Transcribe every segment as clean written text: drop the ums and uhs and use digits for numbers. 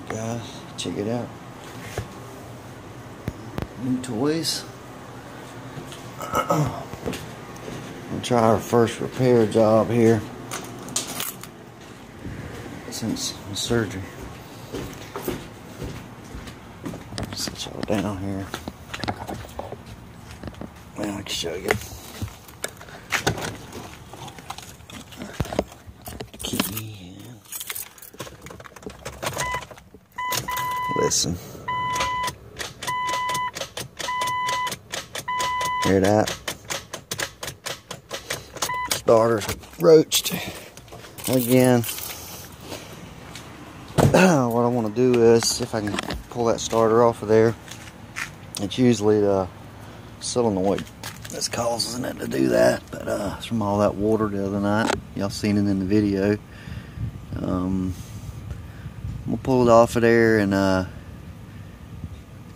Guys, check it out. New toys. We'll try our first repair job here since the surgery. Sit y'all down here. Now I can show you. Key in. Listen. Hear that? Starter's roached again. What I want to do is see if I can pull that starter off of there. It's usually the solenoid that's causing it to do that, but it's from all that water the other night. Y'all seen it in the video. We'll pull it off of there and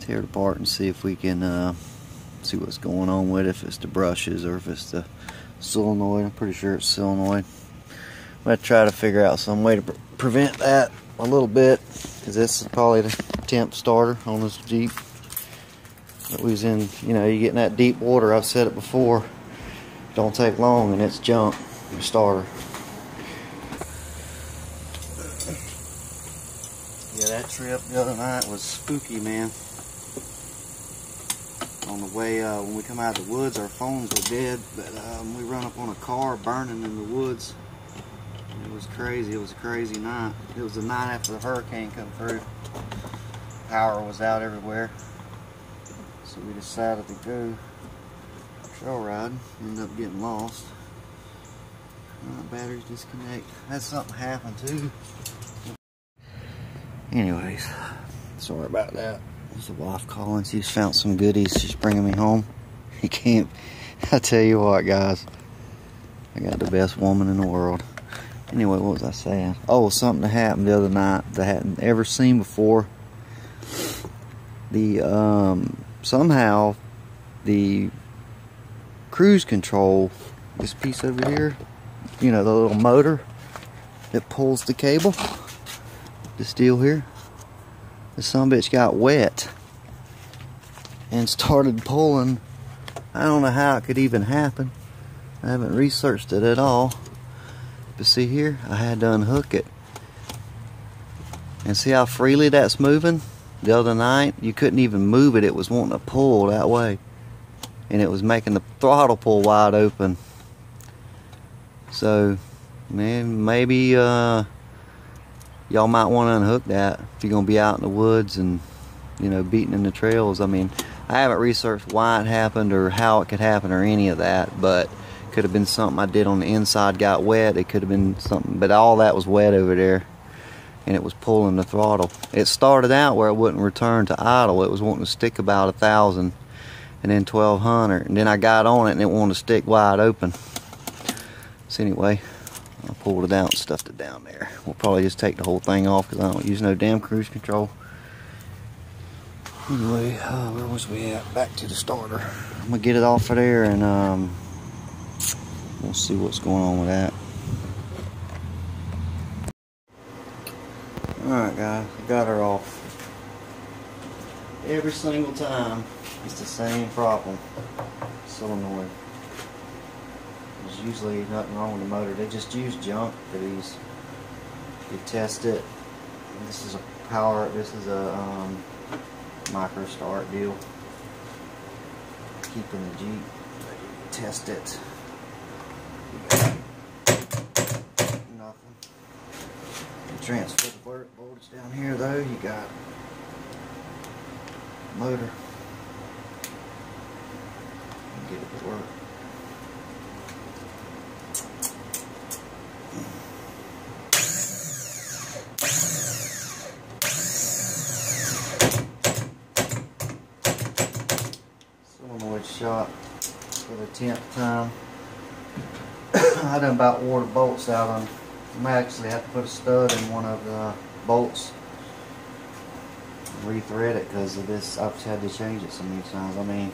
tear it apart and see if we can see what's going on with it, if it's the brushes or if it's the solenoid. I'm pretty sure it's solenoid. I'm going to try to figure out some way to prevent that a little bit, because this is probably the 10th starter on this Jeep. It was in, you know, you get in that deep water, I've said it before, don't take long and it's junk, your starter. Yeah, that trip the other night was spooky, man. On the way, when we come out of the woods, our phones were dead, but we run up on a car burning in the woods. It was crazy. It was a crazy night. It was the night after the hurricane come through. Power was out everywhere. So we decided to go trail ride. Ended up getting lost. Batteries disconnect. Had something happen too. Anyways, sorry about that. There's the wife calling. She's found some goodies. She's bringing me home. You can't. I tell you what, guys. I got the best woman in the world. Anyway, what was I saying? Oh, something that happened the other night that I hadn't ever seen before. The somehow the cruise control, this piece over here, you know, the little motor that pulls the cable, the steel here, the sumbitch got wet and started pulling. I don't know how it could even happen. I haven't researched it at all. But see here, I had to unhook it. And see how freely that's moving? The other night, you couldn't even move it. It was wanting to pull that way. And it was making the throttle pull wide open. So, man, maybe y'all might want to unhook that if you're going to be out in the woods and, you know, beating in the trails. I mean, I haven't researched why it happened or how it could happen or any of that, but could have been something I did on the inside got wet. It could have been something, but all that was wet over there and it was pulling the throttle. It started out where it wouldn't return to idle. It was wanting to stick about 1,000 and then 1,200, and then I got on it and it wanted to stick wide open. So anyway, I pulled it out and stuffed it down there. We'll probably just take the whole thing off because I don't use no damn cruise control. Anyway, where was we at? Back to the starter. I'm gonna get it off of there and we'll see what's going on with that. Alright guys, I got her off. Every single time, it's the same problem. Solenoid. There's usually nothing wrong with the motor. They just use junk for these. You test it. This is a power, this is a micro start deal. Keeping the Jeep. Test it. Nothing. You transfer the voltage down here though, you got motor. Get it to work. Solenoid shot for the 10th time. I done about wore the bolts out on. I actually have to put a stud in one of the bolts and re-thread it because of this. I've had to change it so many times. I mean,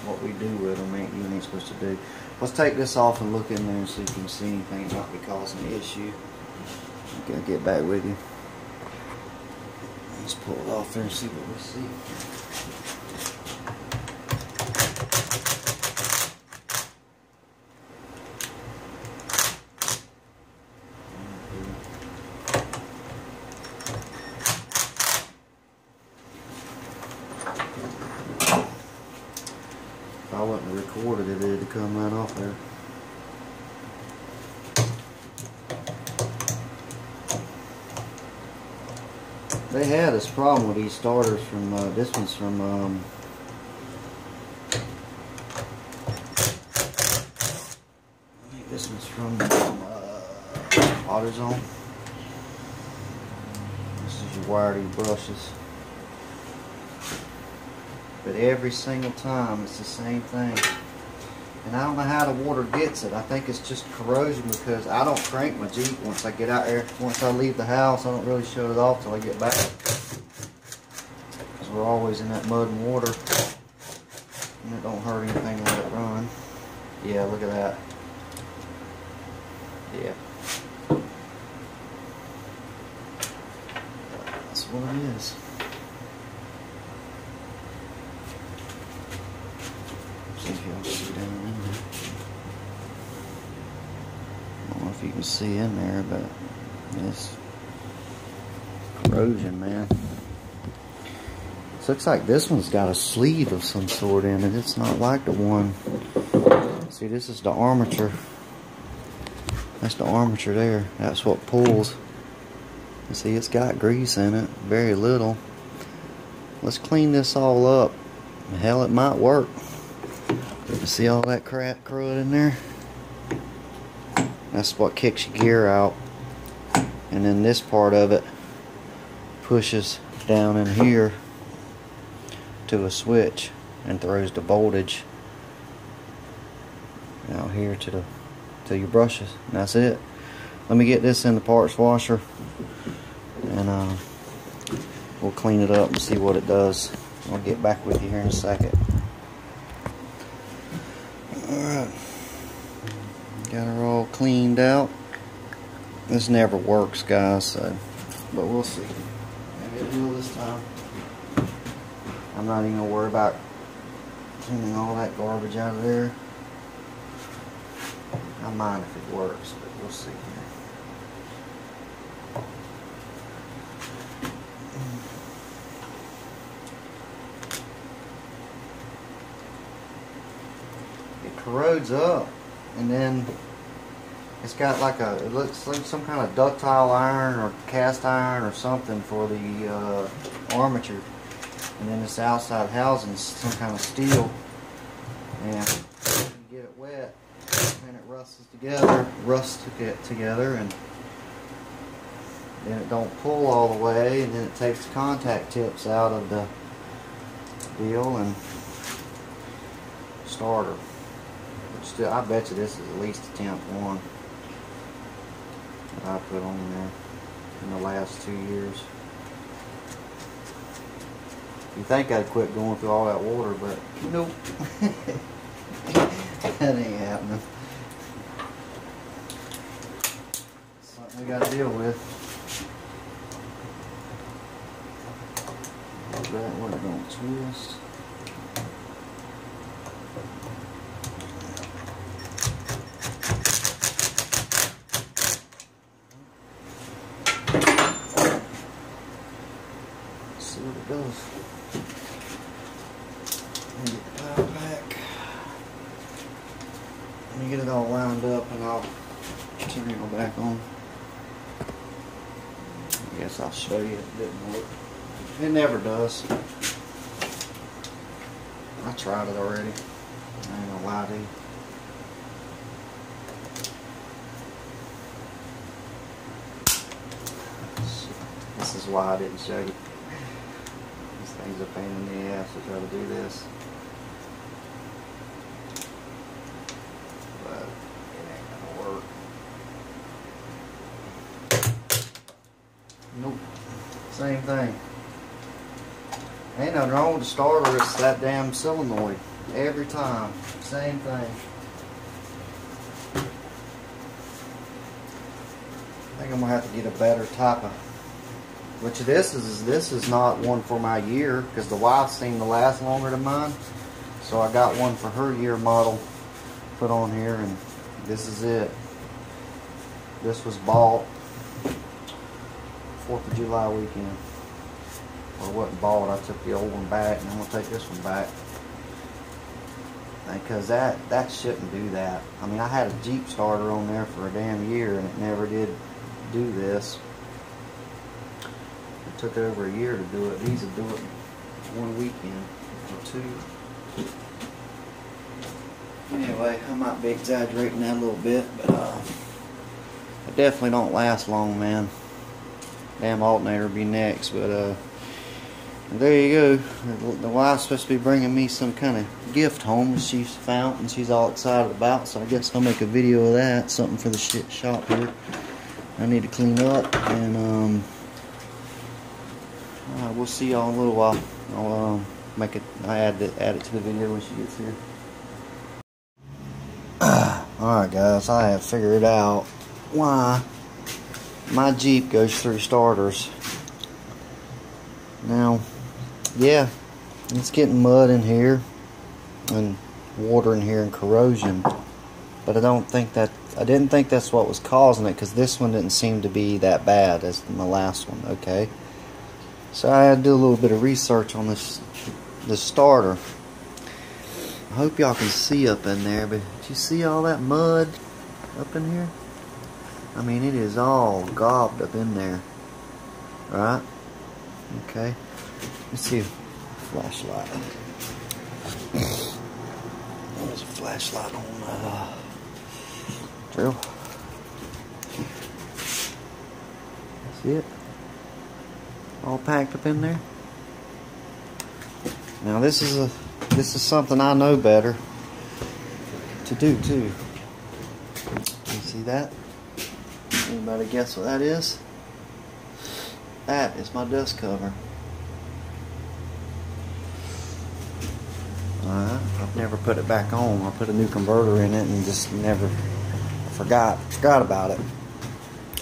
what we do with them you ain't supposed to do. Let's take this off and look in there and see if you can see anything that might be causing the issue. Okay, I'll get back with you. Let's pull it off there and see what we see. If I wouldn't have recorded it, it'd come right off there. They had this problem with these starters from, this one's from, I think this one's from AutoZone. This is your wire to your brushes. But every single time it's the same thing. And I don't know how the water gets it. I think it's just corrosion because I don't crank my Jeep once I get out there. Once I leave the house, I don't really shut it off till I get back. Because we're always in that mud and water. And it don't hurt anything to let it run. Yeah, look at that. Yeah. That's what it is. See if y'all see down in there. I don't know if you can see in there, but it's corrosion, man. It looks like this one's got a sleeve of some sort in it. It's not like the one. See, this is the armature. That's the armature there. That's what pulls. You see, it's got grease in it. Very little. Let's clean this all up. Hell, it might work. You see all that crap crud in there? That's what kicks your gear out. And then this part of it pushes down in here to a switch and throws the voltage out here to your brushes. And that's it. Let me get this in the parts washer and we'll clean it up and see what it does. I'll get back with you here in a second. Alright, got her all cleaned out. This never works, guys, so, but we'll see. Maybe it will this time. I'm not even gonna worry about cleaning all that garbage out of there. I mind if it works, but we'll see. Corrodes up, and then it's got like it looks like some kind of ductile iron or cast iron or something for the armature, and then this outside housing is some kind of steel, and you get it wet and it rusts together, and then it don't pull all the way, and then it takes the contact tips out of the deal and starter. Still, I bet you this is at least the 10th one that I put on there in the last 2 years. You think I'd quit going through all that water, but nope. That ain't happening. Something we gotta deal with. That way it don't twist. See what it does. Let me get the power pack. Let me get it all wound up and I'll turn it all back on. I guess I'll show you it didn't work. It never does. I tried it already. I ain't gonna lie to you. This is why I didn't show you. This thing's a pain in the ass to try to do this. But it ain't gonna work. Nope. Same thing. Ain't nothing wrong with the starter, it's that damn solenoid. Every time. Same thing. I think I'm gonna have to get a better type of. Which this is not one for my year, because the wife seemed to last longer than mine. So I got one for her year model put on here, and this is it. This was bought 4th of July weekend. Or it wasn't bought, I took the old one back, and I'm gonna take this one back. Because that shouldn't do that. I mean, I had a Jeep starter on there for a damn year, and it never did do this. It took over a year to do it. These will do it one weekend or two. Anyway, I might be exaggerating that a little bit, but it definitely don't last long, man. Damn alternator will be next, but there you go. The wife's supposed to be bringing me some kind of gift home that she's found and she's all excited about, so I guess I'll make a video of that. Something for the shit shop here I need to clean up, and we'll see y'all in a little while. I'll add it to the video when she gets here. Alright guys, I have figured out why my Jeep goes through starters. Now, yeah, it's getting mud in here and water in here and corrosion, but I didn't think that's what was causing it, because this one didn't seem to be that bad as my last one. Okay, so I had to do a little bit of research on this starter. I hope y'all can see up in there, but did you see all that mud up in here? I mean, it is all gobbed up in there, right? Okay, let's see a flashlight. There's a flashlight on drill. See it? All packed up in there. Now this is something I know better to do too. You see that? Anybody guess what that is? That is my dust cover. I've never put it back on. I put a new converter in it and just never forgot about it.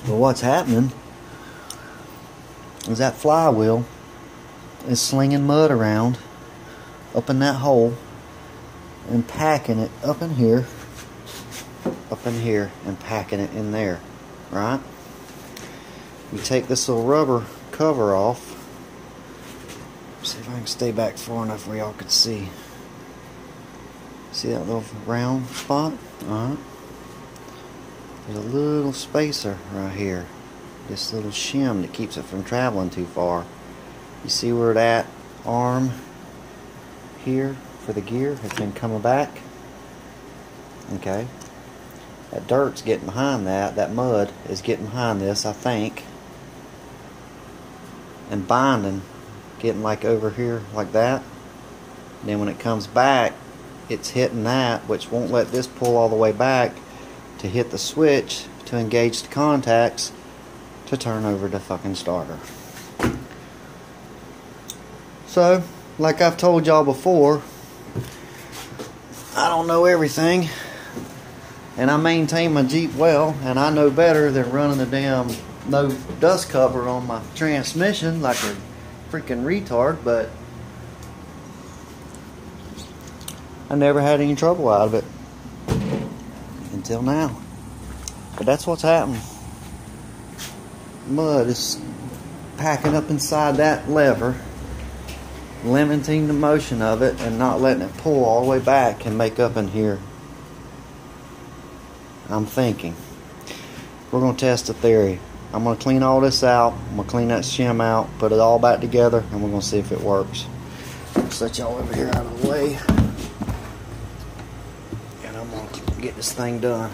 But what's happening is that flywheel is slinging mud around up in that hole and packing it up in here, and packing it in there, right? You take this little rubber cover off. See if I can stay back far enough where y'all can see. See that little round spot? There's a little spacer right here. This little shim that keeps it from traveling too far. You see where that arm here for the gear has been coming back? Okay. That dirt's getting behind that. That mud is getting behind this, I think. And binding, getting like over here like that. Then when it comes back, it's hitting that, which won't let this pull all the way back to hit the switch to engage the contacts to turn over the fucking starter. So, like I've told y'all before, I don't know everything, and I maintain my Jeep well, and I know better than running the damn no dust cover on my transmission like a freaking retard, but I never had any trouble out of it until now. But that's what's happening. Mud is packing up inside that lever, limiting the motion of it and not letting it pull all the way back and make up in here. I'm thinking we're going to test the theory. I'm going to clean all this out. I'm going to clean that shim out, put it all back together, and we're going to see if it works. I'll set y'all over here out of the way, and I'm going to get this thing done.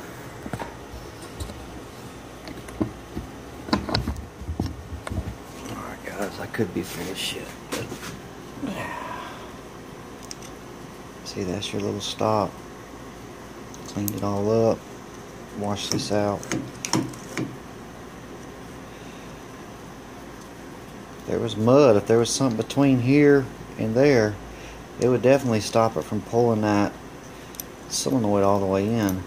Alright guys, I could be full of shit, but see, that's your little stop. Cleaned it all up. Wash this out. There was mud. If there was something between here and there, it would definitely stop it from pulling that solenoid all the way in.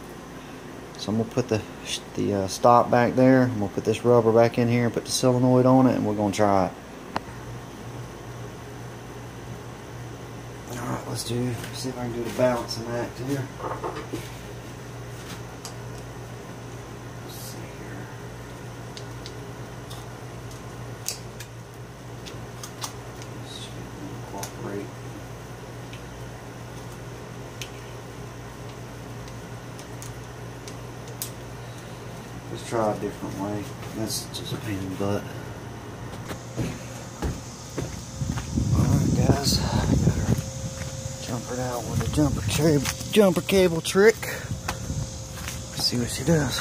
So I'm gonna put the stop back there. I'm gonna put this rubber back in here and put the solenoid on it, and we're gonna try it. Alright, let's see if I can do the balancing act here. Let's see here. This should cooperate. Let's try a different way. That's just a pain in the butt. Alright guys, I got her jumpered out with a jumper cable trick. Let's see what she does.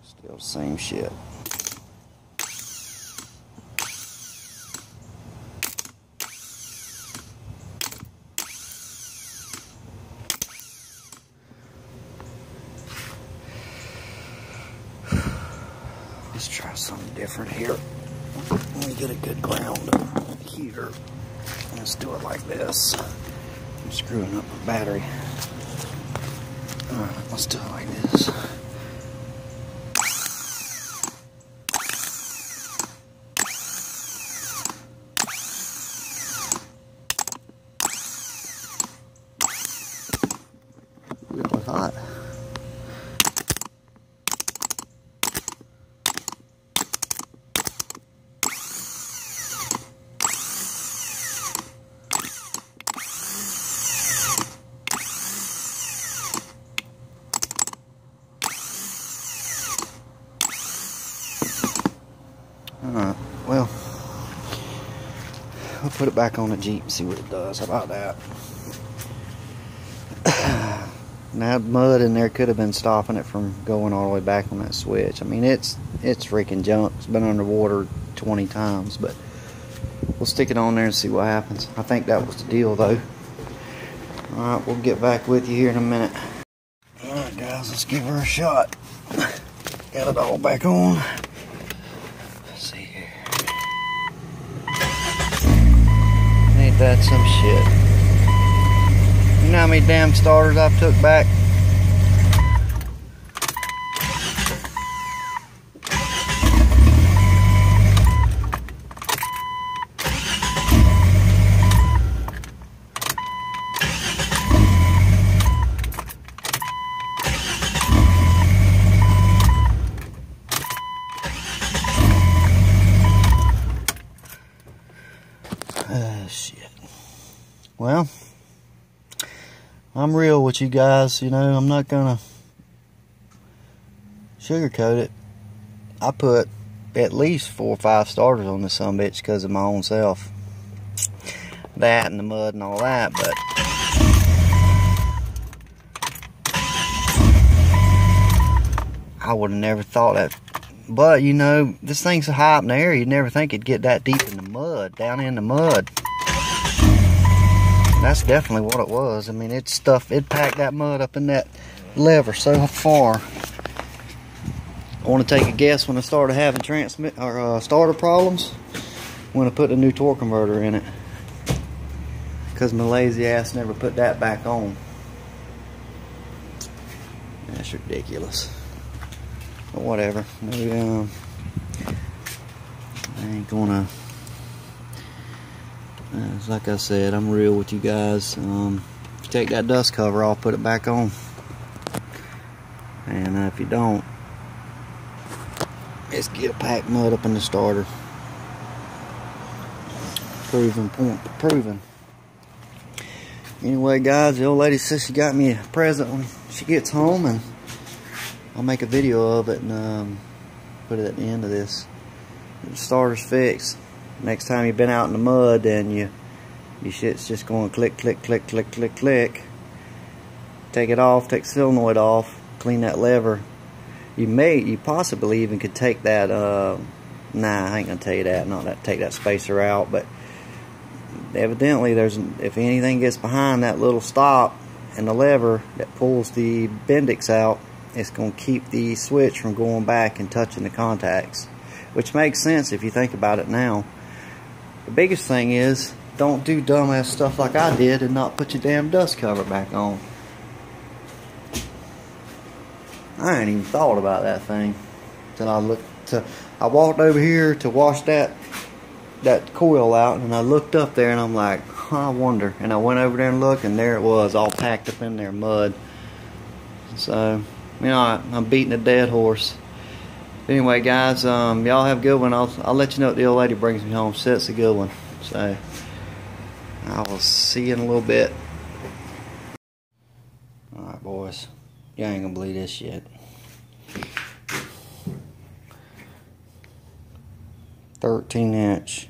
Still the same shit. Let's try something different here. Let me get a good ground here. Let's do it like this. I'm screwing up my battery. Alright, let's do it like this. It was hot. Alright, well, I'll put it back on the Jeep and see what it does. How about that? Now, mud in there could have been stopping it from going all the way back on that switch. I mean, it's freaking junk. It's been underwater 20 times, but we'll stick it on there and see what happens. I think that was the deal, though. Alright, we'll get back with you here in a minute. Alright, guys, let's give her a shot. Got it all back on. Ain't that some shit? You know how many damn starters I've took back? Shit. Well, I'm real with you guys, you know, I'm not gonna sugarcoat it. I put at least 4 or 5 starters on this sumbitch because of my own self. That and the mud and all that, but I would have never thought that. But, you know, this thing's so high up in the air, you'd never think it'd get that deep in the mud, down in the mud. That's definitely what it was. I mean, it packed that mud up in that lever so far. I want to take a guess when I started having starter problems, when I put a new torque converter in it. Because my lazy ass never put that back on. That's ridiculous. But whatever. Maybe, I ain't gonna. Like I said, I'm real with you guys. If you take that dust cover off, put it back on. And if you don't, let's get a packed mud up in the starter. Proven. Anyway, guys, the old lady says she got me a present when she gets home, and I'll make a video of it and put it at the end of this. The starter's fixed. Next time you've been out in the mud, then your shit's just going click, click, click, click, click, click. Take it off, take the solenoid off, clean that lever. You possibly even could take that, nah, I ain't gonna tell you that, not that, take that spacer out, but evidently if anything gets behind that little stop and the lever that pulls the Bendix out, it's gonna keep the switch from going back and touching the contacts, which makes sense if you think about it now. The biggest thing is don't do dumbass stuff like I did and not put your damn dust cover back on. I ain't even thought about that thing till I walked over here to wash that coil out, and I looked up there and I'm like, I wonder. And I went over there and looked, and there it was, all packed up in there, mud. So, you know, I'm beating a dead horse. Anyway, guys, y'all have a good one. I'll let you know what the old lady brings me home. So it's a good one. So I will see you in a little bit. Alright, boys. You ain't gonna believe this shit. 13-inch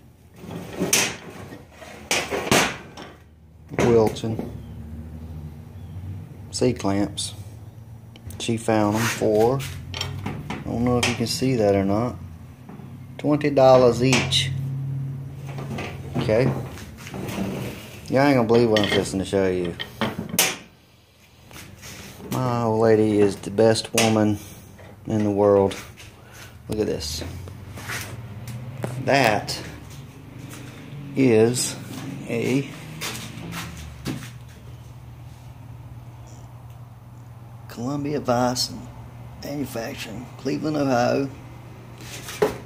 Wilton C-clamps. She found them for, I don't know if you can see that or not, $20 each. Okay. You ain't gonna believe what I'm fixing to show you. My old lady is the best woman in the world. Look at this. That is a Columbia Vise Manufacturing, Cleveland, Ohio.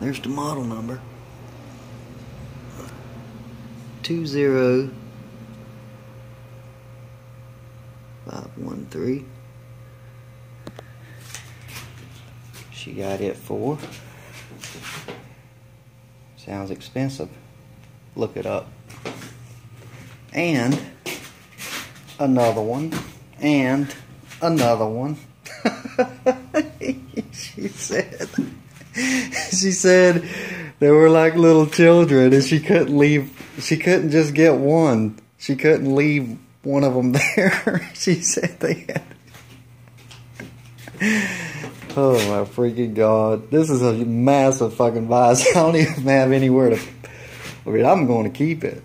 There's the model number. 20513. She got it for, sounds expensive, look it up, and another one, and another one. she said they were like little children, and she couldn't just get one. She couldn't leave one of them there. She said they had. Oh my freaking God. This is a massive fucking vise. I don't even have anywhere to, I mean, I'm going to keep it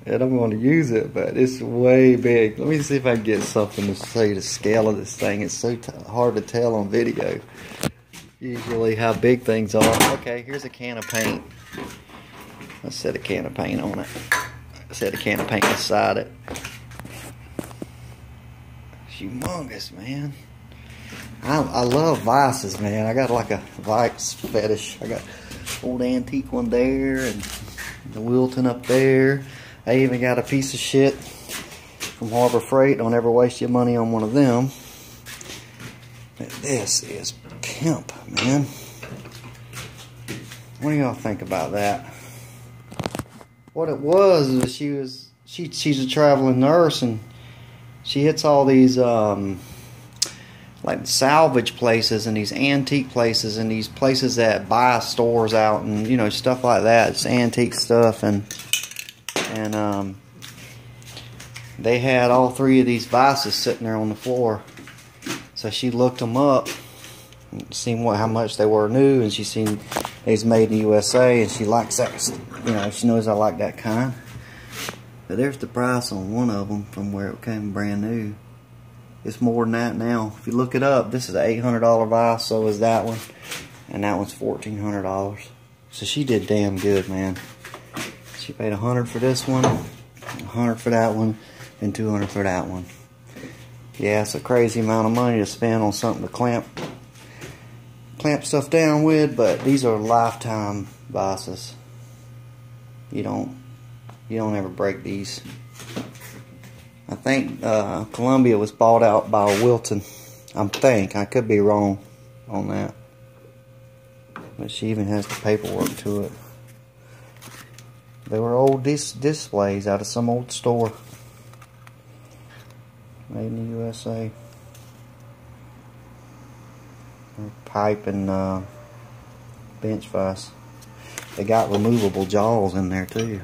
and I'm going to use it, but it's way big. Let me see if I can get something to say the scale of this thing. It's so hard to tell on video usually how big things are. Okay, here's a can of paint. Let's set a can of paint on it. Set a can of paint beside it. Humongous, man. I love vices, man. I got like a vise fetish. I got old antique one there, and the Wilton up there. I even got a piece of shit from Harbor Freight. Don't ever waste your money on one of them. But this is pimp, man. What do y'all think about that? What it was she's a traveling nurse, and she hits all these like salvage places and these antique places and these places that buy stores out and, you know, stuff like that. It's antique stuff, and they had all three of these vices sitting there on the floor. So she looked them up and seen how much they were new, and she seen they's made in the USA, and she likes that, you know, she knows I like that kind. But there's the price on one of them from where it came brand new. It's more than that now. If you look it up, this is an $800 vise, so is that one. And that one's $1,400. So she did damn good, man. She paid $100 for this one, $100 for that one, and $200 for that one. Yeah, it's a crazy amount of money to spend on something to clamp stuff down with, but these are lifetime vices. You don't ever break these. I think Columbia was bought out by Wilton. I could be wrong on that. But she even has the paperwork to it. They were old displays out of some old store. Made in the USA. Pipe and bench vise. They got removable jaws in there too.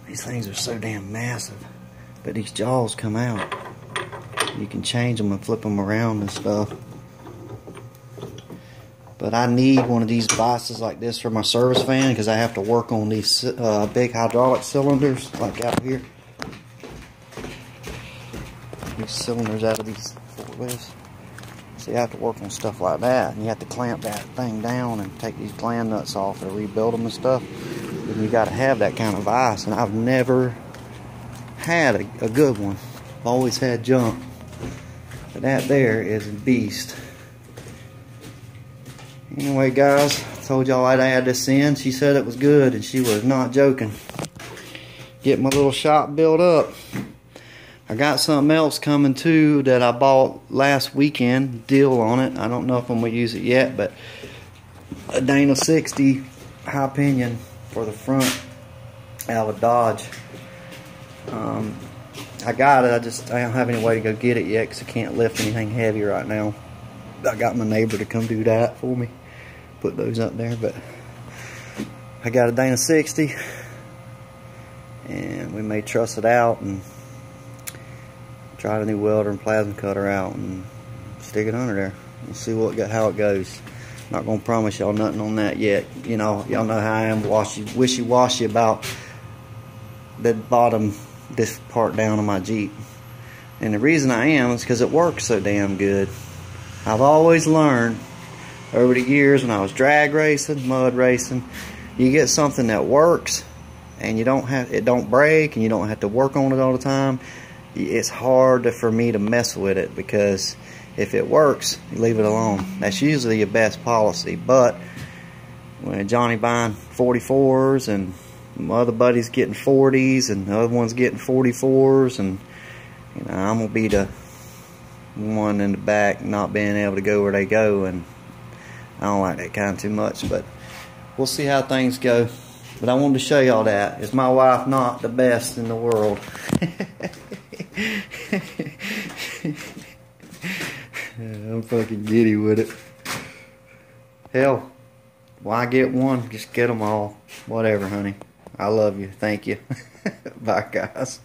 These things are so damn massive. But these jaws come out. You can change them and flip them around and stuff. But I need one of these vices like this for my service van, because I have to work on these big hydraulic cylinders like out here. These cylinders out of these forklifts. So you have to work on stuff like that, and you have to clamp that thing down and take these gland nuts off and rebuild them and stuff. and you got to have that kind of vise, and I've never had a good one. I've always had junk, but that there is a beast. Anyway, guys, I told y'all I'd add this in. She said it was good, and she was not joking. Get my little shop built up. I got something else coming too that I bought last weekend. Deal on it. I don't know if I'm gonna use it yet, but a Dana 60 high pinion for the front out of Dodge. I got it. I don't have any way to go get it yet because I can't lift anything heavy right now. I got my neighbor to come do that for me. Put those up there, but I got a Dana 60, and we may truss it out and try a new welder and plasma cutter out and stick it under there and see how it goes. Not gonna promise y'all nothing on that yet. You know, y'all know how I am, wishy-washy about the bottom, this part down on my Jeep. And the reason I am is because it works so damn good. I've always learned over the years when I was drag racing, mud racing, you get something that works and it don't break, and you don't have to work on it all the time. It's hard for me to mess with it, because if it works, you leave it alone. That's usually your best policy. But when Johnny buying 44s and my other buddy's getting 40s and the other one's getting 44s, and you know, I'm gonna be the one in the back not being able to go where they go, and I don't like that kind too much. But we'll see how things go. But I wanted to show y'all that. Is my wife not the best in the world? I'm fucking giddy with it. Hell, why get one? Just get them all. Whatever, honey. I love you. Thank you. Bye, guys.